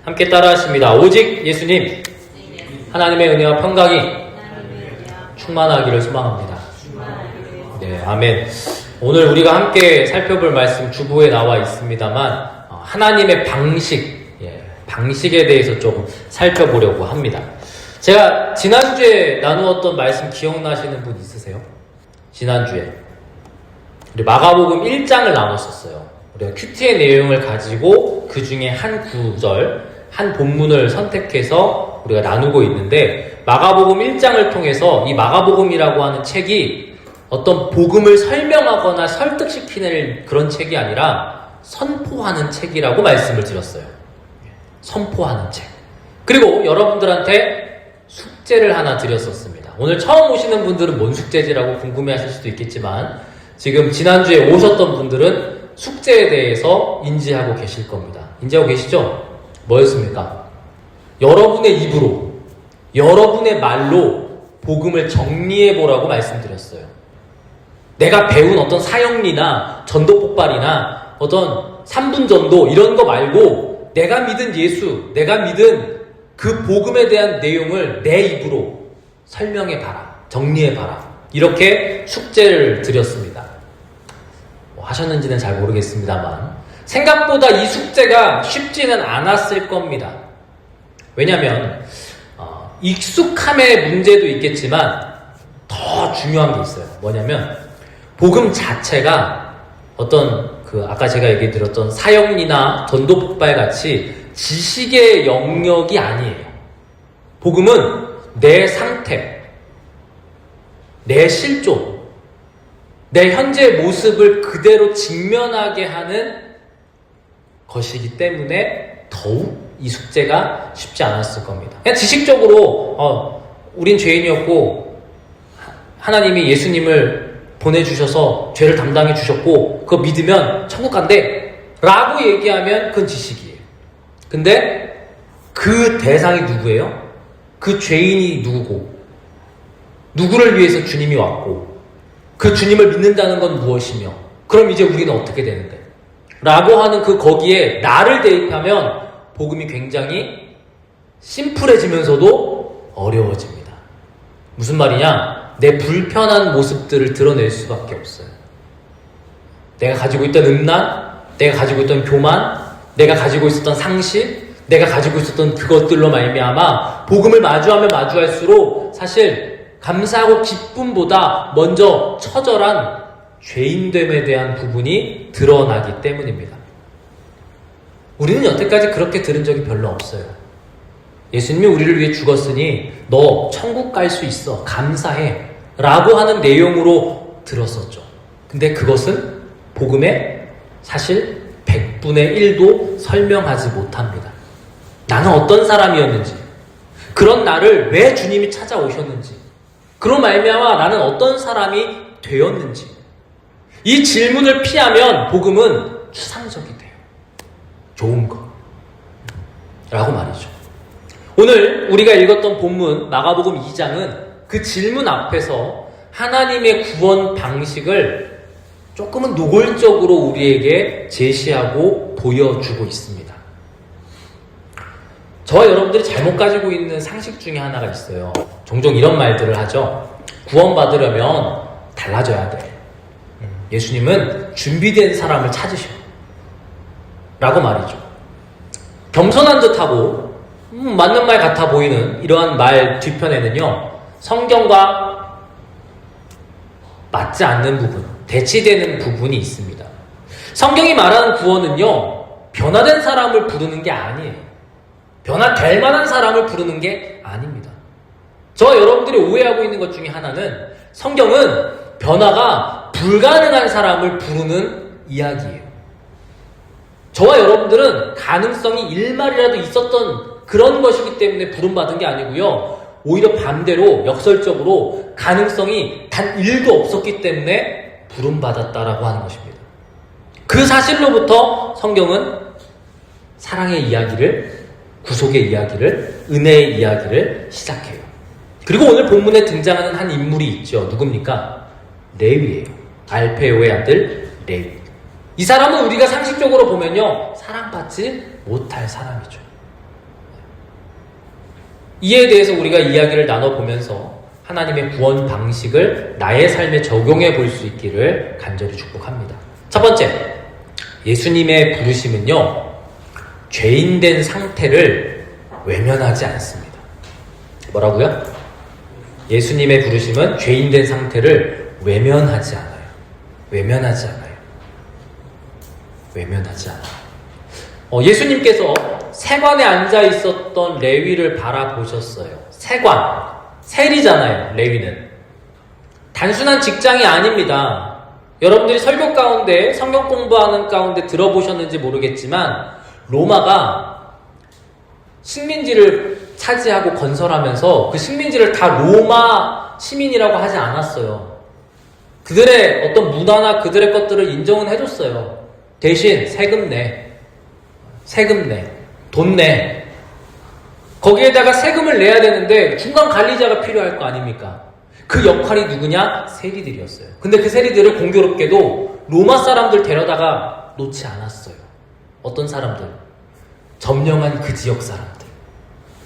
함께 따라하십니다. 오직 예수님, 하나님의 은혜와 평강이 충만하기를 소망합니다. 네, 아멘. 오늘 우리가 함께 살펴볼 말씀 주보에 나와 있습니다만 하나님의 방식에 대해서 조금 살펴보려고 합니다. 제가 지난주에 나누었던 말씀 기억나시는 분 있으세요? 지난주에 우리 마가복음 1장을 나눴었어요. 우리가 큐티의 내용을 가지고 그 중에 한 구절, 한 본문을 선택해서 우리가 나누고 있는데, 마가복음 1장을 통해서 이 마가복음이라고 하는 책이 어떤 복음을 설명하거나 설득시키는 그런 책이 아니라 선포하는 책이라고 말씀을 드렸어요. 선포하는 책. 그리고 여러분들한테 숙제를 하나 드렸었습니다. 오늘 처음 오시는 분들은 뭔 숙제지라고 궁금해하실 수도 있겠지만, 지금 지난주에 오셨던 분들은 숙제에 대해서 인지하고 계실 겁니다. 인지하고 계시죠? 뭐였습니까? 여러분의 입으로, 여러분의 말로 복음을 정리해보라고 말씀드렸어요. 내가 배운 어떤 사형리나 전도폭발이나 어떤 3분 전도 이런 거 말고 내가 믿은 예수, 내가 믿은 그 복음에 대한 내용을 내 입으로 설명해봐라, 정리해봐라, 이렇게 숙제를 드렸습니다. 하셨는지는 잘 모르겠습니다만 생각보다 이 숙제가 쉽지는 않았을 겁니다. 왜냐하면 익숙함의 문제도 있겠지만 더 중요한 게 있어요. 뭐냐면 복음 자체가 어떤 아까 제가 얘기 드렸던 사형리나 전도폭발 같이 지식의 영역이 아니에요. 복음은 내 상태, 내 실존, 내 현재의 모습을 그대로 직면하게 하는 것이기 때문에 더욱 이 숙제가 쉽지 않았을 겁니다. 그냥 지식적으로 우린 죄인이었고 하나님이 예수님을 보내주셔서 죄를 담당해 주셨고 그거 믿으면 천국 간대 라고 얘기하면 그건 지식이에요. 근데 그 대상이 누구예요? 그 죄인이 누구고, 누구를 위해서 주님이 왔고, 그 주님을 믿는다는 건 무엇이며, 그럼 이제 우리는 어떻게 되는데? 라고 하는 거기에 나를 대입하면 복음이 굉장히 심플해지면서도 어려워집니다. 무슨 말이냐? 내 불편한 모습들을 드러낼 수밖에 없어요. 내가 가지고 있던 음란, 내가 가지고 있던 교만, 내가 가지고 있었던 상실, 내가 가지고 있었던 그것들로 말미암아 복음을 마주하면 마주할수록 사실 감사하고 기쁨보다 먼저 처절한 죄인됨에 대한 부분이 드러나기 때문입니다. 우리는 여태까지 그렇게 들은 적이 별로 없어요. 예수님이 우리를 위해 죽었으니 너 천국 갈 수 있어, 감사해 라고 하는 내용으로 들었었죠. 근데 그것은 복음의 사실 100분의 1도 설명하지 못합니다. 나는 어떤 사람이었는지, 그런 나를 왜 주님이 찾아오셨는지, 그로 말미암아 나는 어떤 사람이 되었는지, 이 질문을 피하면 복음은 추상적이 돼요. 좋은 거 라고 말이죠. 오늘 우리가 읽었던 본문 마가복음 2장은 그 질문 앞에서 하나님의 구원 방식을 조금은 노골적으로 우리에게 제시하고 보여주고 있습니다. 저와 여러분들이 잘못 가지고 있는 상식 중에 하나가 있어요. 종종 이런 말들을 하죠. 구원받으려면 달라져야 돼. 예수님은 준비된 사람을 찾으셔 라고 말이죠. 겸손한 듯하고 맞는 말 같아 보이는 이러한 말 뒤편에는요, 성경과 맞지 않는 부분, 대치되는 부분이 있습니다. 성경이 말하는 구원은요, 변화된 사람을 부르는 게 아니에요. 변화될 만한 사람을 부르는 게 아닙니다. 저와 여러분들이 오해하고 있는 것 중에 하나는 성경은 변화가 불가능한 사람을 부르는 이야기예요. 저와 여러분들은 가능성이 1말이라도 있었던 그런 것이기 때문에 부름받은 게 아니고요, 오히려 반대로 역설적으로 가능성이 단 1도 없었기 때문에 부름받았다라고 하는 것입니다. 그 사실로부터 성경은 사랑의 이야기를, 구속의 이야기를, 은혜의 이야기를 시작해요. 그리고 오늘 본문에 등장하는 한 인물이 있죠. 누굽니까? 레위예요. 알페오의 아들 레위. 이 사람은 우리가 상식적으로 보면요, 사랑받지 못할 사람이죠. 이에 대해서 우리가 이야기를 나눠보면서 하나님의 구원 방식을 나의 삶에 적용해 볼 수 있기를 간절히 축복합니다. 첫 번째, 예수님의 부르심은요, 죄인된 상태를 외면하지 않습니다. 뭐라고요? 예수님의 부르심은 죄인된 상태를 외면하지 않아요. 외면하지 않아요. 외면하지 않아요. 예수님께서 세관에 앉아 있었던 레위를 바라보셨어요. 세관, 세리잖아요. 레위는 단순한 직장이 아닙니다. 여러분들이 설교 가운데, 성경 공부하는 가운데 들어보셨는지 모르겠지만 로마가 식민지를 차지하고 건설하면서 그 식민지를 다 로마 시민이라고 하지 않았어요. 그들의 어떤 문화나 그들의 것들을 인정은 해줬어요. 대신 세금 내, 돈 내. 거기에다가 세금을 내야 되는데 중간 관리자가 필요할 거 아닙니까? 그 역할이 누구냐? 세리들이었어요. 근데 그 세리들을 공교롭게도 로마 사람들 데려다가 놓지 않았어요. 어떤 사람들? 점령한 그 지역 사람들.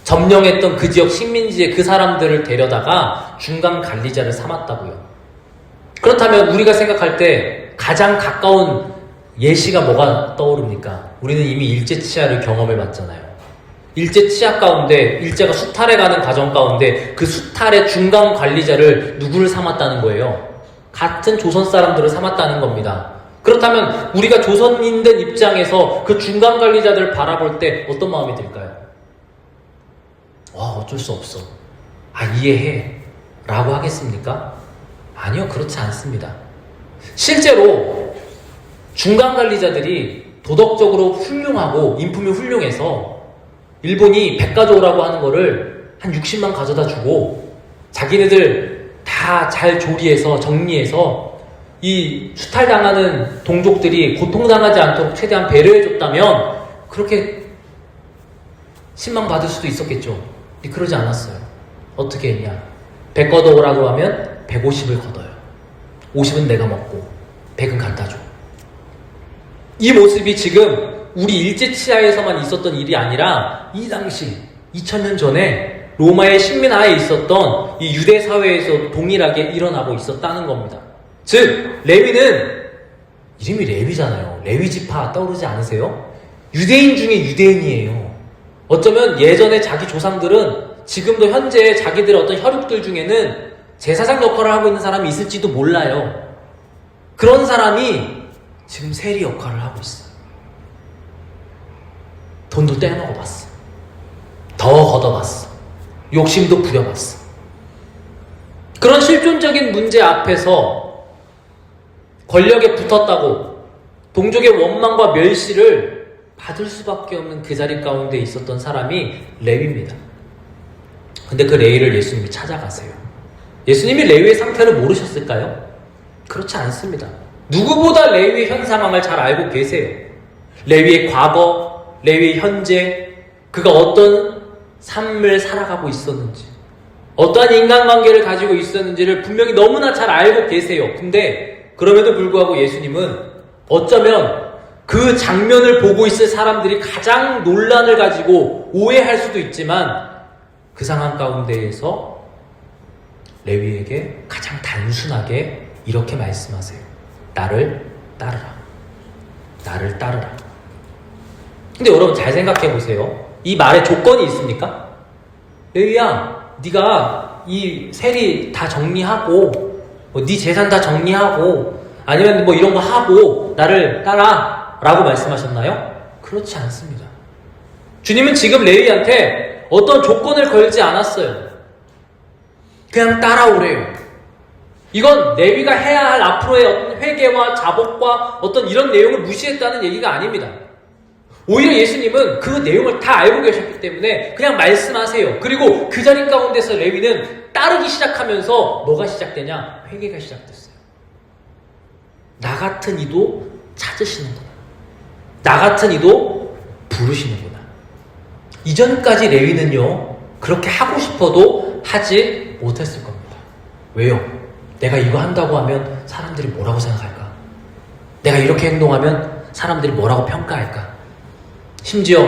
점령했던 그 지역 식민지의 그 사람들을 데려다가 중간 관리자를 삼았다고요. 그렇다면 우리가 생각할 때 가장 가까운 예시가 뭐가 떠오릅니까? 우리는 이미 일제치하를 경험해 봤잖아요. 일제치하 가운데, 일제가 수탈해가는 과정 가운데 그 수탈의 중간 관리자를 누구를 삼았다는 거예요? 같은 조선 사람들을 삼았다는 겁니다. 그렇다면 우리가 조선인된 입장에서 그 중간 관리자들을 바라볼 때 어떤 마음이 들까요? 어쩔 수 없어. 이해해. 라고 하겠습니까? 아니요, 그렇지 않습니다. 실제로 중간 관리자들이 도덕적으로 훌륭하고 인품이 훌륭해서 일본이 백 가져오라고 하는 거를 한 60만 가져다 주고 자기네들 다 잘 조리해서 정리해서 이 수탈당하는 동족들이 고통당하지 않도록 최대한 배려해줬다면 그렇게 신망받을 수도 있었겠죠. 근데 그러지 않았어요. 어떻게 했냐? 100 걷어오라고 하면 150을 걷어요. 50은 내가 먹고 100은 갖다 줘. 이 모습이 지금 우리 일제치하에서만 있었던 일이 아니라 이 당시 2000년 전에 로마의 식민하에 있었던 이 유대 사회에서 동일하게 일어나고 있었다는 겁니다. 즉 레위는 이름이 레위잖아요. 레위 지파 떠오르지 않으세요? 유대인 중에 유대인이에요. 어쩌면 예전에 자기 조상들은 지금도 현재 자기들의 어떤 혈육들 중에는 제사장 역할을 하고 있는 사람이 있을지도 몰라요. 그런 사람이 지금 세리 역할을 하고 있어요. 돈도 떼먹어봤어. 더 걷어봤어. 욕심도 부려봤어. 그런 실존적인 문제 앞에서 권력에 붙었다고 동족의 원망과 멸시를 받을 수밖에 없는 그 자리 가운데 있었던 사람이 레위입니다. 근데 그 레위를 예수님이 찾아가세요. 예수님이 레위의 상태를 모르셨을까요? 그렇지 않습니다. 누구보다 레위의 현 상황을 잘 알고 계세요. 레위의 과거, 레위의 현재, 그가 어떤 삶을 살아가고 있었는지, 어떠한 인간관계를 가지고 있었는지를 분명히 너무나 잘 알고 계세요. 근데 그럼에도 불구하고 예수님은 어쩌면 그 장면을 보고 있을 사람들이 가장 논란을 가지고 오해할 수도 있지만 그 상황 가운데에서 레위에게 가장 단순하게 이렇게 말씀하세요. 나를 따르라. 나를 따르라. 근데 여러분 잘 생각해 보세요. 이 말에 조건이 있습니까? 레위야, 네가 이 세리 다 정리하고 네 재산 다 정리하고 아니면 이런 거 하고 나를 따라 라고 말씀하셨나요? 그렇지 않습니다. 주님은 지금 레위한테 어떤 조건을 걸지 않았어요. 그냥 따라오래요. 이건 레위가 해야 할 앞으로의 어떤 회개와 자복과 어떤 이런 내용을 무시했다는 얘기가 아닙니다. 오히려 예수님은 그 내용을 다 알고 계셨기 때문에 그냥 말씀하세요. 그리고 그 자리 가운데서 레위는 따르기 시작하면서 뭐가 시작되냐? 회개가 시작됐어요. 나 같은 이도 찾으시는구나. 나 같은 이도 부르시는구나. 이전까지 레위는요, 그렇게 하고 싶어도 하지 못했을 겁니다. 왜요? 내가 이거 한다고 하면 사람들이 뭐라고 생각할까? 내가 이렇게 행동하면 사람들이 뭐라고 평가할까? 심지어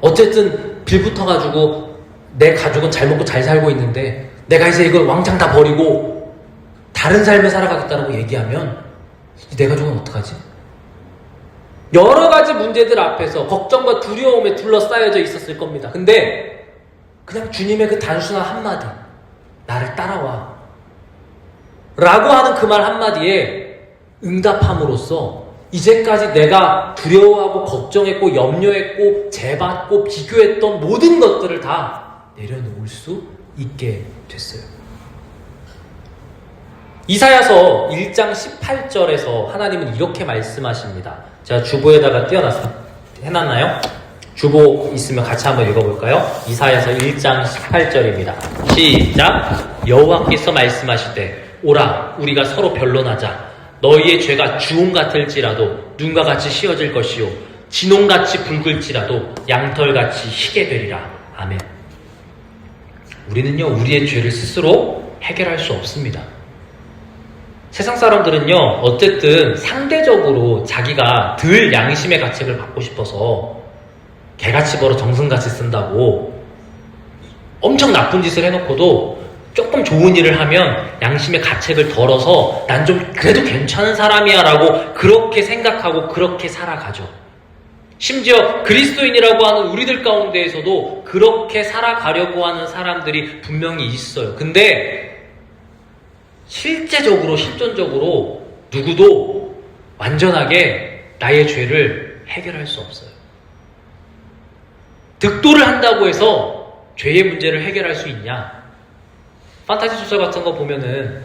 어쨌든 빌붙어가지고 내 가족은 잘 먹고 잘 살고 있는데 내가 이제 이걸 왕창 다 버리고 다른 삶을 살아가겠다고 얘기하면 내 가족은 어떡하지? 여러 가지 문제들 앞에서 걱정과 두려움에 둘러싸여져 있었을 겁니다. 근데 그냥 주님의 그 단순한 한마디, 나를 따라와 라고 하는 그 말 한마디에 응답함으로써 이제까지 내가 두려워하고 걱정했고 염려했고 재봤고 비교했던 모든 것들을 다 내려놓을 수 있게 됐어요. 이사야서 1장 18절에서 하나님은 이렇게 말씀하십니다. 제가 주보에다가 해놨나요? 주보 있으면 같이 한번 읽어볼까요? 이사야서 1장 18절입니다. 시작! 여호와께서 말씀하시되 오라 우리가 서로 변론하자. 너희의 죄가 주홍 같을지라도 눈과 같이 씌어질 것이요 진홍같이 붉을지라도 양털같이 희게 되리라. 아멘. 우리는요 우리의 죄를 스스로 해결할 수 없습니다. 세상 사람들은요 어쨌든 상대적으로 자기가 덜 양심의 가책을 받고 싶어서 개같이 벌어 정승같이 쓴다고 엄청 나쁜 짓을 해놓고도 조금 좋은 일을 하면 양심의 가책을 덜어서 난 좀 그래도 괜찮은 사람이야 라고 그렇게 생각하고 그렇게 살아가죠. 심지어 그리스도인이라고 하는 우리들 가운데에서도 그렇게 살아가려고 하는 사람들이 분명히 있어요. 근데 실존적으로 누구도 완전하게 나의 죄를 해결할 수 없어요. 득도를 한다고 해서 죄의 문제를 해결할 수 있냐? 판타지 소설 같은 거 보면은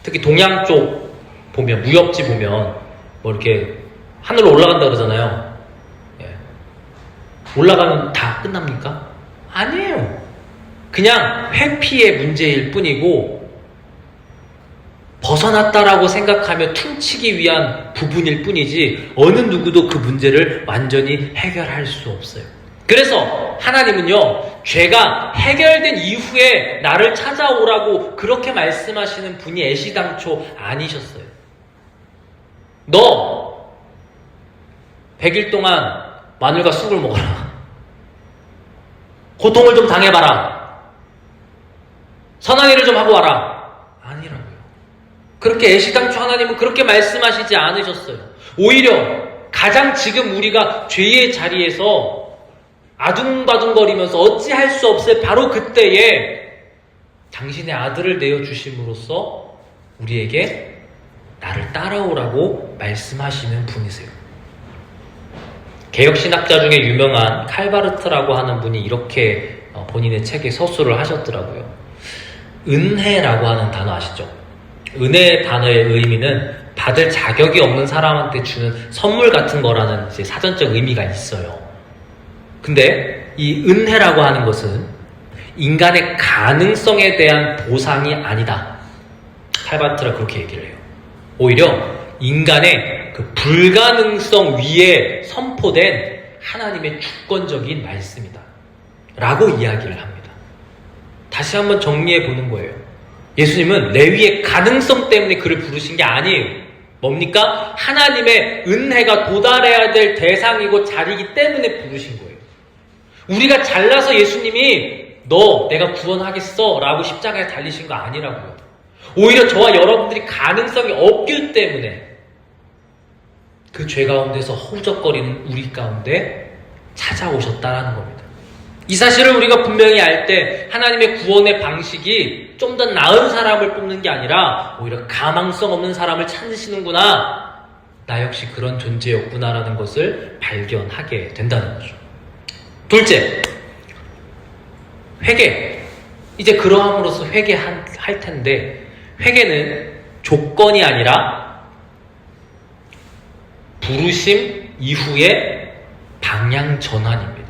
특히 동양 쪽 보면 무협지 보면 뭐 이렇게 하늘로 올라간다 그러잖아요. 예. 올라가면 다 끝납니까? 아니에요. 그냥 회피의 문제일 뿐이고 벗어났다라고 생각하며 퉁치기 위한 부분일 뿐이지 어느 누구도 그 문제를 완전히 해결할 수 없어요. 그래서 하나님은요 죄가 해결된 이후에 나를 찾아오라고 그렇게 말씀하시는 분이 애시당초 아니셨어요. 너 100일 동안 마늘과 쑥을 먹어라. 고통을 좀 당해봐라. 선한 일을 좀 하고 와라. 아니라고요. 그렇게 애시당초 하나님은 그렇게 말씀하시지 않으셨어요. 오히려 가장 지금 우리가 죄의 자리에서 아둥바둥거리면서 어찌할 수 없을 바로 그때에 당신의 아들을 내어주심으로써 우리에게 나를 따라오라고 말씀하시는 분이세요. 개혁신학자 중에 유명한 칼바르트라고 하는 분이 이렇게 본인의 책에 서술을 하셨더라고요. 은혜라고 하는 단어 아시죠? 은혜 단어의 의미는 받을 자격이 없는 사람한테 주는 선물 같은 거라는 이제 사전적 의미가 있어요. 근데 이 은혜라고 하는 것은 인간의 가능성에 대한 보상이 아니다. 칼바르트가 그렇게 얘기를 해요. 오히려 인간의 그 불가능성 위에 선포된 하나님의 주권적인 말씀이다. 라고 이야기를 합니다. 다시 한번 정리해 보는 거예요. 예수님은 레위의 가능성 때문에 그를 부르신 게 아니에요. 뭡니까? 하나님의 은혜가 도달해야 될 대상이고 자리이기 때문에 부르신 거예요. 우리가 잘나서 예수님이 너 내가 구원하겠어 라고 십자가에 달리신 거 아니라고요. 오히려 저와 여러분들이 가능성이 없기 때문에 그 죄 가운데서 허우적거리는 우리 가운데 찾아오셨다라는 겁니다. 이 사실을 우리가 분명히 알 때 하나님의 구원의 방식이 좀 더 나은 사람을 뽑는 게 아니라 오히려 가망성 없는 사람을 찾으시는구나, 나 역시 그런 존재였구나라는 것을 발견하게 된다는 거죠. 둘째, 회개. 이제 그러함으로써 회개할 텐데, 회개는 조건이 아니라 부르심 이후의 방향 전환입니다.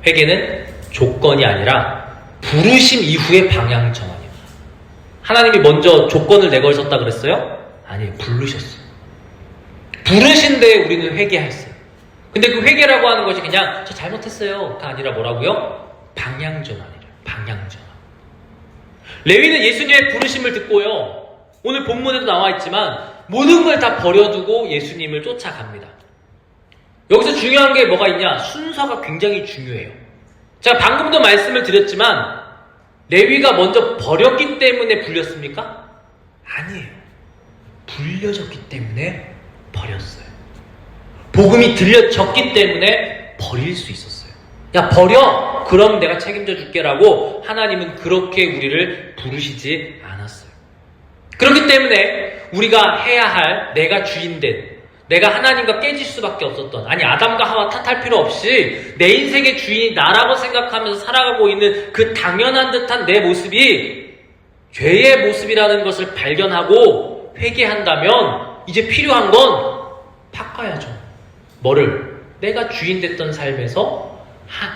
회개는 조건이 아니라 부르심 이후의 방향 전환입니다. 하나님이 먼저 조건을 내걸으셨다 그랬어요? 아니에요. 부르셨어요. 부르신 데에 우리는 회개했어요. 근데 그 회개라고 하는 것이 그냥 저 잘못했어요가 아니라 뭐라고요? 방향 전환이래요. 방향 전환. 레위는 예수님의 부르심을 듣고요, 오늘 본문에도 나와 있지만 모든 걸 다 버려두고 예수님을 쫓아갑니다. 여기서 중요한 게 뭐가 있냐? 순서가 굉장히 중요해요. 제가 방금도 말씀을 드렸지만 레위가 먼저 버렸기 때문에 불렸습니까? 아니에요. 불려졌기 때문에 버렸어요. 복음이 들려졌기 때문에 버릴 수 있었어요. 야, 버려! 그럼 내가 책임져 줄게라고 하나님은 그렇게 우리를 부르시지 않았어요. 그렇기 때문에 우리가 해야 할, 내가 주인된, 내가 하나님과 깨질 수밖에 없었던, 아니 아담과 하와 탓할 필요 없이 내 인생의 주인이 나라고 생각하면서 살아가고 있는 그 당연한 듯한 내 모습이 죄의 모습이라는 것을 발견하고 회개한다면 이제 필요한 건 바꿔야죠. 뭐를? 내가 주인 됐던 삶에서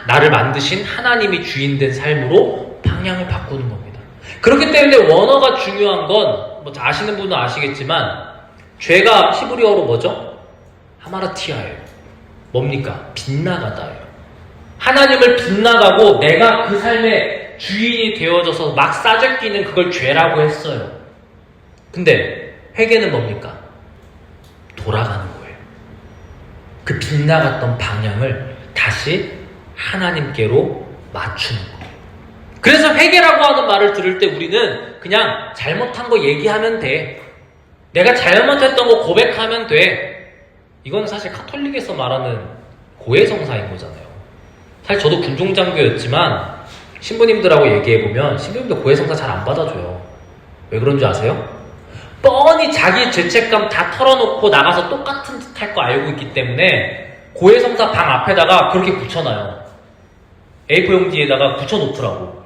나를 만드신 하나님이 주인 된 삶으로 방향을 바꾸는 겁니다. 그렇기 때문에 원어가 중요한 건 뭐 아시는 분은 아시겠지만 죄가 히브리어로 뭐죠? 하마르티아예요. 뭡니까? 빗나가다예요. 하나님을 빗나가고 내가 그 삶의 주인이 되어져서 막 싸제끼는 그걸 죄라고 했어요. 근데 회개는 뭡니까? 돌아가는 거예요. 그 빗나갔던 방향을 다시 하나님께로 맞추는 거예요. 그래서 회개라고 하는 말을 들을 때 우리는 그냥 잘못한 거 얘기하면 돼. 내가 잘못했던 거 고백하면 돼. 이건 사실 카톨릭에서 말하는 고해성사인 거잖아요. 사실 저도 군종장교였지만 신부님들하고 얘기해보면 신부님들 고해성사 잘 안 받아줘요. 왜 그런 줄 아세요? 뻔히 자기 죄책감 다 털어놓고 나가서 똑같은 짓 할 거 알고 있기 때문에 고해성사 방 앞에다가 그렇게 붙여놔요. A4 용지에다가 붙여놓더라고.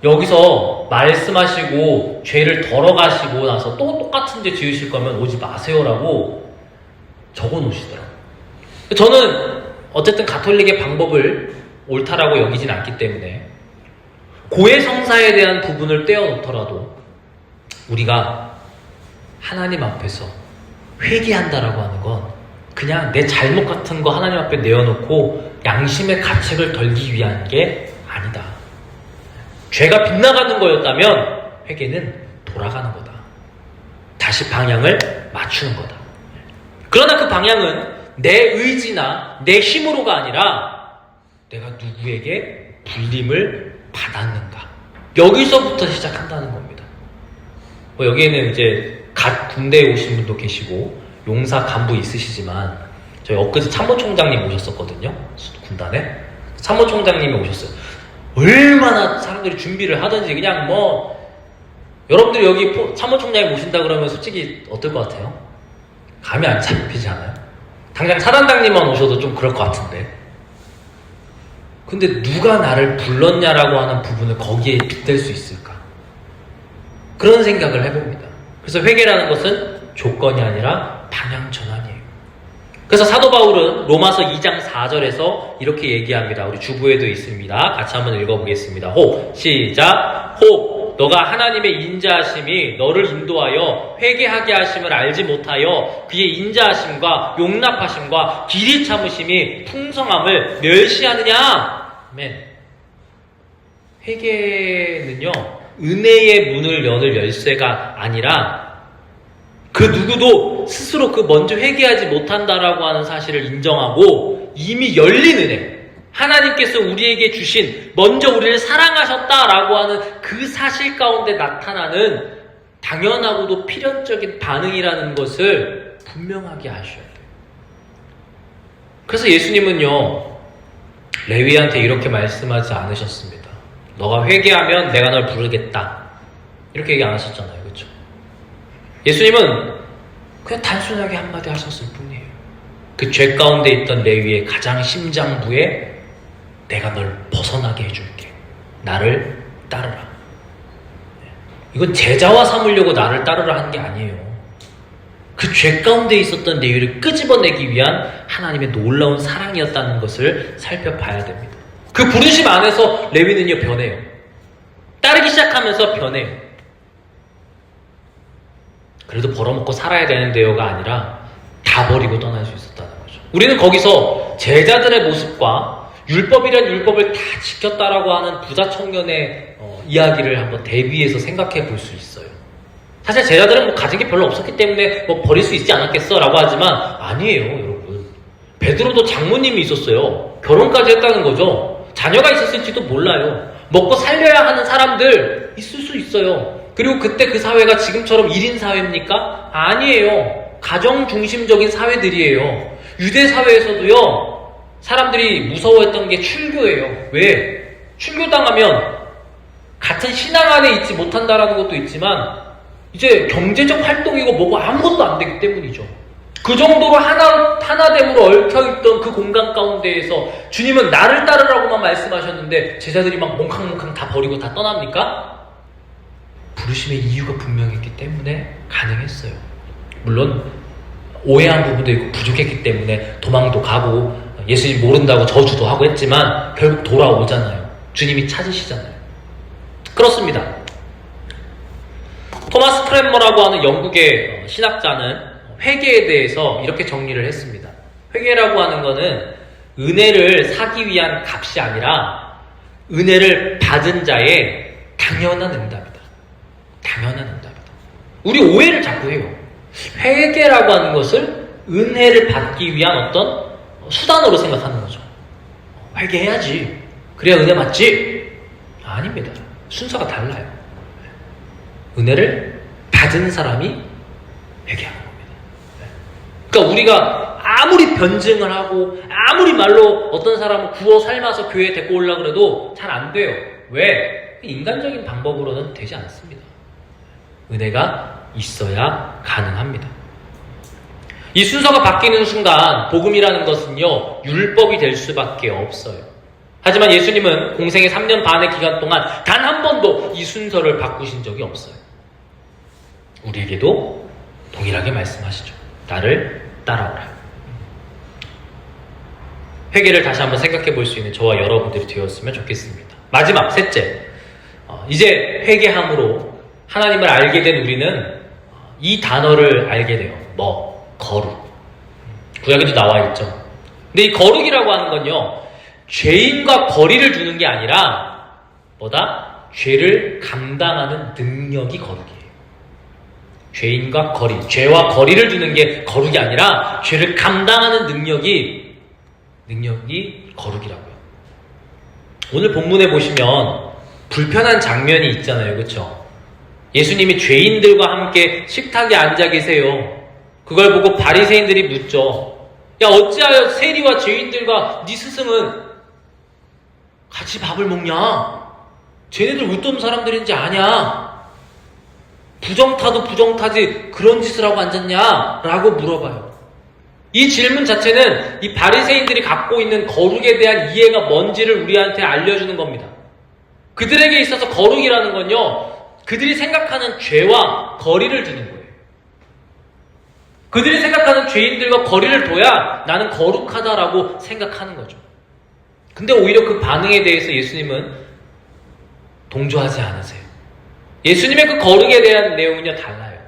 여기서 말씀하시고 죄를 덜어가시고 나서 또 똑같은 죄 지으실 거면 오지 마세요라고 적어놓으시더라고요. 저는 어쨌든 가톨릭의 방법을 옳다라고 여기진 않기 때문에 고해성사에 대한 부분을 떼어놓더라도 우리가 하나님 앞에서 회개한다라고 하는 건 그냥 내 잘못 같은 거 하나님 앞에 내어놓고 양심의 가책을 덜기 위한 게 아니다. 죄가 빗나가는 거였다면 회개는 돌아가는 거다. 다시 방향을 맞추는 거다. 그러나 그 방향은 내 의지나 내 힘으로가 아니라 내가 누구에게 불림을 받았는가. 여기서부터 시작한다는 겁니다. 여기에는 이제 갓 군대에 오신 분도 계시고 용사 간부 있으시지만 저희 엊그제 참모총장님 오셨었거든요. 군단에. 참모총장님이 오셨어요. 얼마나 사람들이 준비를 하든지 그냥 여러분들이 여기 참모총장이 모신다 그러면 솔직히 어떨 것 같아요? 감이 안 잡히지 않아요? 당장 사단장님만 오셔도 좀 그럴 것 같은데. 근데 누가 나를 불렀냐라고 하는 부분을 거기에 빗댈 수 있을까? 그런 생각을 해봅니다. 그래서 회개라는 것은 조건이 아니라 방향 전환이에요. 그래서 사도 바울은 로마서 2장 4절에서 이렇게 얘기합니다. 우리 주부에도 있습니다. 같이 한번 읽어보겠습니다. 호흡, 시작. 호흡, 너가 하나님의 인자하심이 너를 인도하여 회개하게 하심을 알지 못하여 그의 인자하심과 용납하심과 길이 참으심이 풍성함을 멸시하느냐. 아멘. 회개는요, 은혜의 문을 여는 열쇠가 아니라 그 누구도 스스로 먼저 회개하지 못한다라고 하는 사실을 인정하고 이미 열린 은혜, 하나님께서 우리에게 주신 먼저 우리를 사랑하셨다라고 하는 그 사실 가운데 나타나는 당연하고도 필연적인 반응이라는 것을 분명하게 아셔야 돼요. 그래서 예수님은요, 레위한테 이렇게 말씀하지 않으셨습니다. 너가 회개하면 내가 널 부르겠다. 이렇게 얘기 안 하셨잖아요. 그렇죠? 예수님은 그냥 단순하게 한마디 하셨을 뿐이에요. 그 죄 가운데 있던 레위의 가장 심장부에 내가 널 벗어나게 해줄게. 나를 따르라. 이건 제자와 삼으려고 나를 따르라 한 게 아니에요. 그 죄 가운데 있었던 레위를 끄집어내기 위한 하나님의 놀라운 사랑이었다는 것을 살펴봐야 됩니다. 그 부르심 안에서 레위는요, 변해요. 따르기 시작하면서 변해요. 그래도 벌어먹고 살아야 되는데요가 아니라 다 버리고 떠날 수 있었다는 거죠. 우리는 거기서 제자들의 모습과 율법이란 율법을 다 지켰다라고 하는 부자 청년의 이야기를 한번 대비해서 생각해 볼 수 있어요. 사실 제자들은 가진 게 별로 없었기 때문에 버릴 수 있지 않았겠어 라고 하지만 아니에요, 여러분. 베드로도 장모님이 있었어요. 결혼까지 했다는 거죠. 자녀가 있었을지도 몰라요. 먹고 살려야 하는 사람들 있을 수 있어요. 그리고 그때 그 사회가 지금처럼 1인 사회입니까? 아니에요. 가정 중심적인 사회들이에요. 유대 사회에서도요, 사람들이 무서워했던 게 출교예요. 왜? 출교당하면 같은 신앙 안에 있지 못한다라는 것도 있지만 이제 경제적 활동이고 뭐고 아무것도 안 되기 때문이죠. 그 정도로 하나됨으로 얽혀있던 그 공간 가운데에서 주님은 나를 따르라고만 말씀하셨는데 제자들이 막 몽캉몽캉 다 버리고 다 떠납니까? 부르심의 이유가 분명했기 때문에 가능했어요. 물론 오해한 부분도 있고 부족했기 때문에 도망도 가고 예수님 모른다고 저주도 하고 했지만 결국 돌아오잖아요. 주님이 찾으시잖아요. 그렇습니다. 토마스 크랜머라고 하는 영국의 신학자는 회개에 대해서 이렇게 정리를 했습니다. 회개라고 하는 거는 은혜를 사기 위한 값이 아니라 은혜를 받은 자의 당연한 응답이다. 당연한 응답이다. 우리 오해를 자꾸 해요. 회개라고 하는 것을 은혜를 받기 위한 어떤 수단으로 생각하는 거죠. 회개해야지. 그래야 은혜 받지? 아닙니다. 순서가 달라요. 은혜를 받은 사람이 회개하는 겁니다. 그러니까 우리가 아무리 변증을 하고 아무리 말로 어떤 사람을 구워 삶아서 교회에 데리고 오려고 해도 잘 안 돼요. 왜? 인간적인 방법으로는 되지 않습니다. 은혜가 있어야 가능합니다. 이 순서가 바뀌는 순간 복음이라는 것은요, 율법이 될 수밖에 없어요. 하지만 예수님은 공생의 3년 반의 기간 동안 단 한 번도 이 순서를 바꾸신 적이 없어요. 우리에게도 동일하게 말씀하시죠. 나를 따라오라. 회개를 다시 한번 생각해 볼 수 있는 저와 여러분들이 되었으면 좋겠습니다. 마지막, 셋째. 이제 회개함으로 하나님을 알게 된 우리는 이 단어를 알게 돼요. 거룩. 구약에도 나와 있죠. 근데 이 거룩이라고 하는 건요, 죄인과 거리를 두는 게 아니라 죄를 감당하는 능력이 거룩이에요. 죄인과 거리, 죄와 거리를 두는 게 거룩이 아니라 죄를 감당하는 능력이 거룩이라고요. 오늘 본문에 보시면 불편한 장면이 있잖아요. 그렇죠? 예수님이 죄인들과 함께 식탁에 앉아 계세요. 그걸 보고 바리새인들이 묻죠. 야, 어찌하여 세리와 죄인들과 네 스승은 같이 밥을 먹냐? 쟤네들 어떤 사람들인지 아냐? 부정타도 부정타지 그런 짓을 하고 앉았냐? 라고 물어봐요. 이 질문 자체는 이 바리새인들이 갖고 있는 거룩에 대한 이해가 뭔지를 우리한테 알려주는 겁니다. 그들에게 있어서 거룩이라는 건요, 그들이 생각하는 죄와 거리를 두는 거예요. 그들이 생각하는 죄인들과 거리를 둬야 나는 거룩하다라고 생각하는 거죠. 근데 오히려 그 반응에 대해서 예수님은 동조하지 않으세요. 예수님의 그 거룩에 대한 내용은요, 달라요.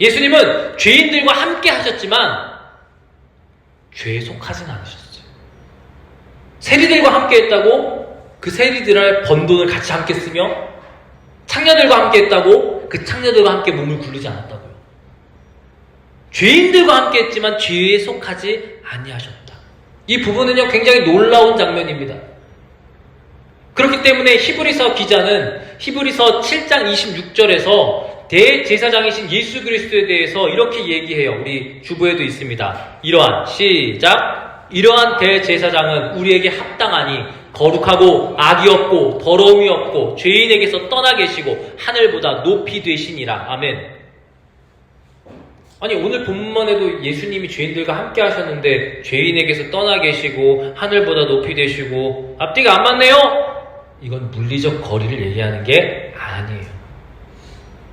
예수님은 죄인들과 함께 하셨지만 죄에 속하진 않으셨어요. 세리들과 함께 했다고 그 세리들의 번 돈을 같이 함께 쓰며 창녀들과 함께 했다고 그 창녀들과 함께 몸을 굴리지 않았다고요. 죄인들과 함께 했지만 죄에 속하지 아니하셨다. 이 부분은요, 굉장히 놀라운 장면입니다. 그렇기 때문에 히브리서 기자는 히브리서 7장 26절에서 대제사장이신 예수 그리스도에 대해서 이렇게 얘기해요. 우리 주보에도 있습니다. 이러한 대제사장은 우리에게 합당하니 거룩하고 악이 없고 더러움이 없고 죄인에게서 떠나 계시고 하늘보다 높이 되시니라. 아멘. 아니, 오늘 본문에도 예수님이 죄인들과 함께 하셨는데 죄인에게서 떠나 계시고 하늘보다 높이 되시고 앞뒤가 안 맞네요? 이건 물리적 거리를 얘기하는 게 아니에요.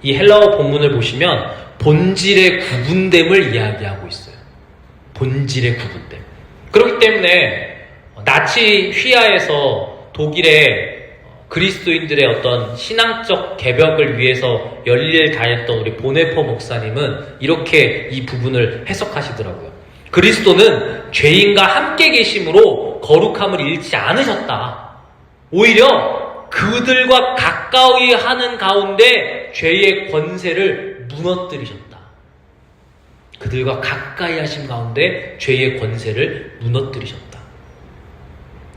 이 헬라어 본문을 보시면 본질의 구분됨을 이야기하고 있어요. 본질의 구분됨. 그렇기 때문에 나치 휘하에서 독일의 그리스도인들의 어떤 신앙적 개벽을 위해서 열일 다했던 우리 보네포 목사님은 이렇게 이 부분을 해석하시더라고요. 그리스도는 죄인과 함께 계심으로 거룩함을 잃지 않으셨다. 오히려 그들과 가까이 하는 가운데 죄의 권세를 무너뜨리셨다. 그들과 가까이 하신 가운데 죄의 권세를 무너뜨리셨다.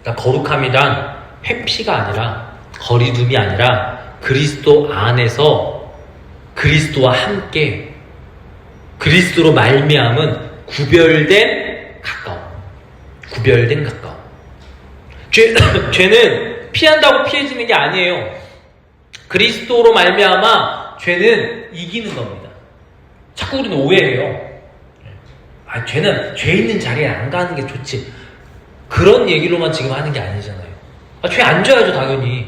그러니까 거룩함이란 회피가 아니라, 거리둠이 아니라 그리스도 안에서 그리스도와 함께 그리스도로 말미암은 구별된 가까움. 구별된 가까움. 죄는 피한다고 피해지는 게 아니에요. 그리스도로 말미암아 죄는 이기는 겁니다. 자꾸 우리는 오해해요. 죄는 죄 있는 자리에 안 가는 게 좋지. 그런 얘기로만 지금 하는 게 아니잖아요. 죄 안 져야죠, 당연히.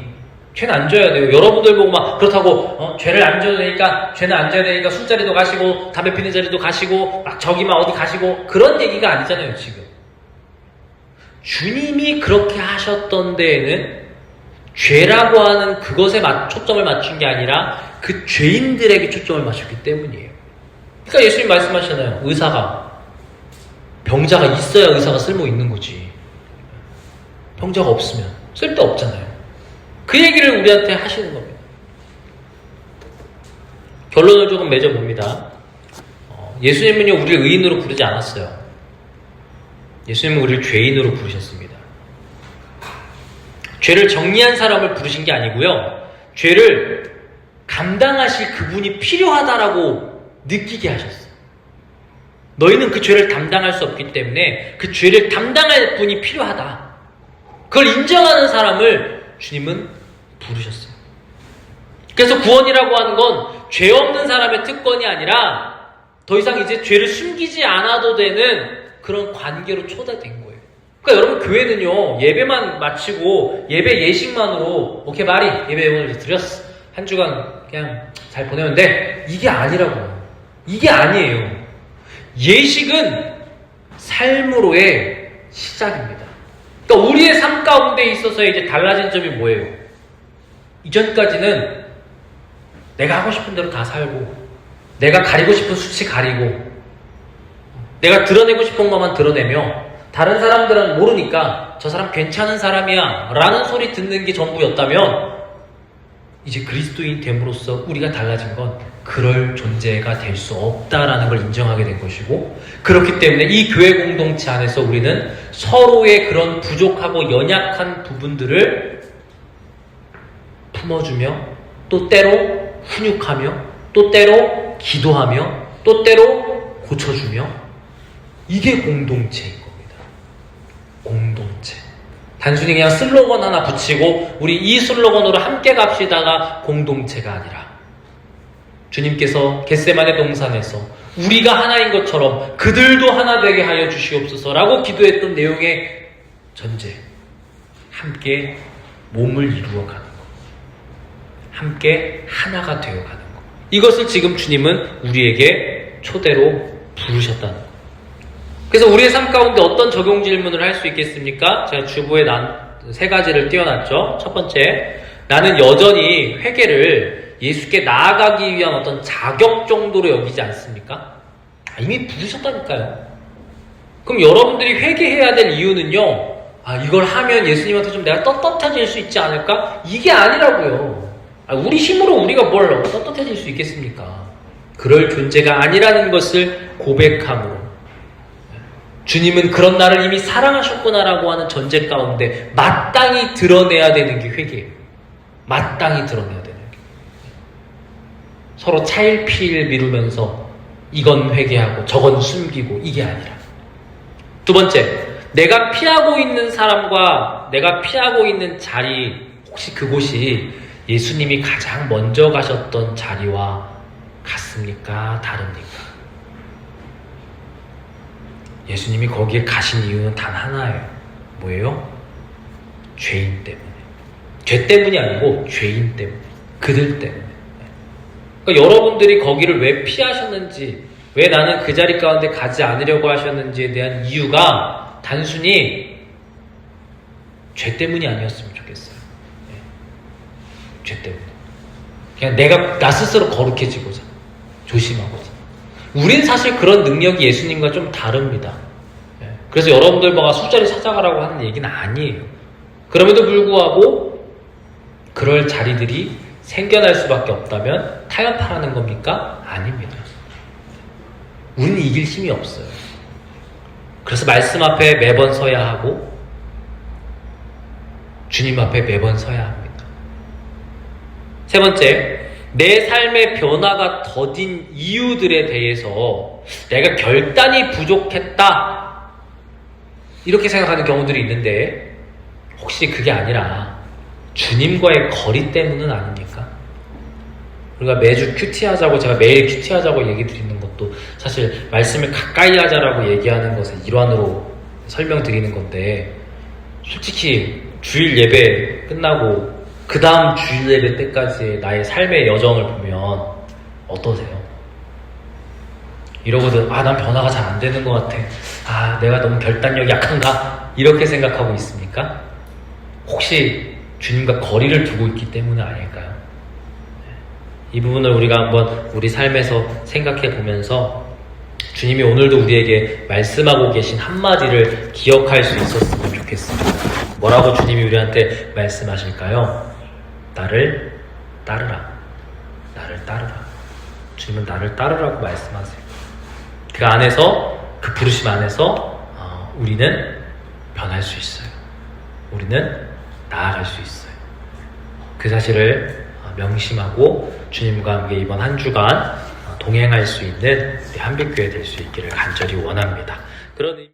죄는 안 져야 돼요. 여러분들 보고 막 그렇다고 죄를 안 져도 되니까, 죄는 안 져야 되니까 술자리도 가시고 담배 피는 자리도 가시고 막 저기만 어디 가시고, 그런 얘기가 아니잖아요, 지금. 주님이 그렇게 하셨던 데에는 죄라고 하는 그것에 초점을 맞춘 게 아니라 그 죄인들에게 초점을 맞췄기 때문이에요. 그러니까 예수님 말씀하시잖아요. 병자가 있어야 의사가 쓸모 있는 거지. 병자가 없으면 쓸데 없잖아요. 그 얘기를 우리한테 하시는 겁니다. 결론을 조금 맺어봅니다. 예수님은요, 우리를 의인으로 부르지 않았어요. 예수님은 우리를 죄인으로 부르셨습니다. 죄를 정리한 사람을 부르신 게 아니고요, 죄를 감당하실 그분이 필요하다라고 느끼게 하셨어요. 너희는 그 죄를 담당할 수 없기 때문에 그 죄를 담당할 분이 필요하다. 그걸 인정하는 사람을 주님은 부르셨어요. 그래서 구원이라고 하는 건 죄 없는 사람의 특권이 아니라 더 이상 이제 죄를 숨기지 않아도 되는 그런 관계로 초대된 거예요. 그러니까 여러분, 교회는요, 예배만 마치고 예배 예식만으로 오케이 마리 예배 오늘 드렸어, 한 주간 그냥 잘 보내는데, 이게 아니라고요. 이게 아니에요. 예식은 삶으로의 시작입니다. 그러니까 우리의 삶 가운데 있어서 이제 달라진 점이 뭐예요? 이전까지는 내가 하고 싶은 대로 다 살고, 내가 가리고 싶은 수치 가리고, 내가 드러내고 싶은 것만 드러내며, 다른 사람들은 모르니까 저 사람 괜찮은 사람이야 라는 소리 듣는 게 전부였다면, 이제 그리스도인 됨으로써 우리가 달라진 건 그럴 존재가 될 수 없다라는 걸 인정하게 된 것이고, 그렇기 때문에 이 교회 공동체 안에서 우리는 서로의 그런 부족하고 연약한 부분들을 품어주며, 또 때로 훈육하며, 또 때로 기도하며, 또 때로 고쳐주며, 이게 공동체인 겁니다. 공동체. 단순히 그냥 슬로건 하나 붙이고 우리 이 슬로건으로 함께 갑시다가 공동체가 아니라, 주님께서 겟세마네 동산에서 우리가 하나인 것처럼 그들도 하나 되게 하여 주시옵소서라고 기도했던 내용의 전제, 함께 몸을 이루어가는 것, 함께 하나가 되어가는 것, 이것을 지금 주님은 우리에게 초대로 부르셨다는 것. 그래서 우리의 삶 가운데 어떤 적용 질문을 할 수 있겠습니까? 제가 주보에 세 가지를 띄워놨죠. 첫 번째, 나는 여전히 회개를 예수께 나아가기 위한 어떤 자격 정도로 여기지 않습니까? 이미 부르셨다니까요. 그럼 여러분들이 회개해야 될 이유는요, 이걸 하면 예수님한테 좀 내가 떳떳해질 수 있지 않을까? 이게 아니라고요. 우리 힘으로 우리가 뭘 떳떳해질 수 있겠습니까? 그럴 존재가 아니라는 것을 고백함으로, 주님은 그런 나를 이미 사랑하셨구나라고 하는 전제 가운데 마땅히 드러내야 되는 게 회개예요. 마땅히 드러내야 되는 게. 서로 차일피일 미루면서 이건 회개하고 저건 숨기고, 이게 아니라. 두 번째, 내가 피하고 있는 사람과 내가 피하고 있는 자리, 혹시 그곳이 예수님이 가장 먼저 가셨던 자리와 같습니까? 다릅니까? 예수님이 거기에 가신 이유는 단 하나예요. 뭐예요? 죄인 때문에. 죄 때문이 아니고 죄인 때문에. 그들 때문에. 그러니까 여러분들이 거기를 왜 피하셨는지, 왜 나는 그 자리 가운데 가지 않으려고 하셨는지에 대한 이유가 단순히 죄 때문이 아니었으면 좋겠어요. 죄 때문에. 그냥 나 스스로 거룩해지고자, 조심하고자. 우린 사실 그런 능력이 예수님과 좀 다릅니다. 그래서 여러분들 뭐가 술자리 찾아가라고 하는 얘기는 아니에요. 그럼에도 불구하고 그럴 자리들이 생겨날 수밖에 없다면 타협하라는 겁니까? 아닙니다. 우리는 이길 힘이 없어요. 그래서 말씀 앞에 매번 서야 하고, 주님 앞에 매번 서야 합니다. 세 번째, 내 삶의 변화가 더딘 이유들에 대해서 내가 결단이 부족했다, 이렇게 생각하는 경우들이 있는데, 혹시 그게 아니라 주님과의 거리 때문은 아닙니까? 우리가 매주 큐티하자고, 제가 매일 큐티하자고 얘기 드리는 것도 사실 말씀을 가까이 하자라고 얘기하는 것의 일환으로 설명드리는 건데, 솔직히 주일 예배 끝나고 그 다음 주일 예배 때까지의 나의 삶의 여정을 보면 어떠세요? 이러거든, 난 변화가 잘 안 되는 것 같아. 내가 너무 결단력이 약한가? 이렇게 생각하고 있습니까? 혹시 주님과 거리를 두고 있기 때문은 아닐까요? 이 부분을 우리가 한번 우리 삶에서 생각해 보면서 주님이 오늘도 우리에게 말씀하고 계신 한마디를 기억할 수 있었으면 좋겠습니다. 뭐라고 주님이 우리한테 말씀하실까요? 나를 따르라. 나를 따르라. 주님은 나를 따르라고 말씀하세요. 그 안에서, 그 부르심 안에서 우리는 변할 수 있어요. 우리는 나아갈 수 있어요. 그 사실을 명심하고 주님과 함께 이번 한 주간 동행할 수 있는 우리 한빛교회 될 수 있기를 간절히 원합니다. 그런